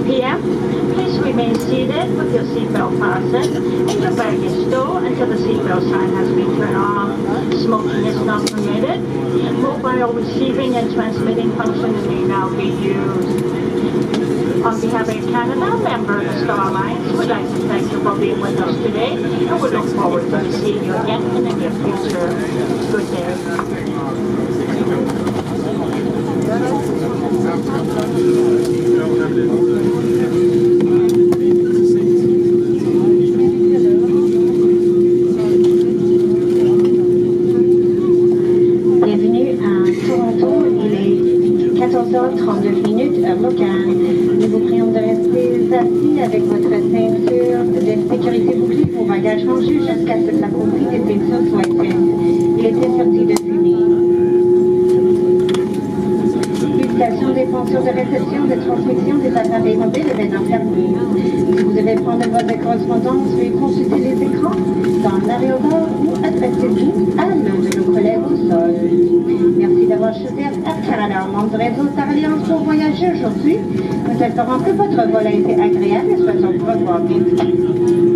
p.m. Please remain seated with your seatbelt fastened and your baggage stored until the seatbelt sign has been turned off. Smoking is not permitted. Mobile receiving and transmitting functions may now be used. On behalf of Canada, member of the Star Alliance, we'd like to thank you for being with us today, and we look forward to seeing you again in the near future. Good day. Bienvenue à Toronto, il est 14h32 heure locale. Nous vous prions de rester assis avec votre ceinture de sécurité bouclée, vos bagages rangés jusqu'à ce que la conduite des pétitions soit éteinte. Il est interdit de fumer. Publication des fonctions de réception, de transmission des appareils mobiles est maintenant fermée. Si vous devez prendre votre correspondance, veuillez consulter les écrans dans l'aéroport ou adressez-vous à l'un de nos collègues au sol. Merci d'avoir choisi Air Canada, membre du réseau Star Alliance pour voyager aujourd'hui. Nous espérons que votre vol a été agréable et souhaitons vous revoir bientôt.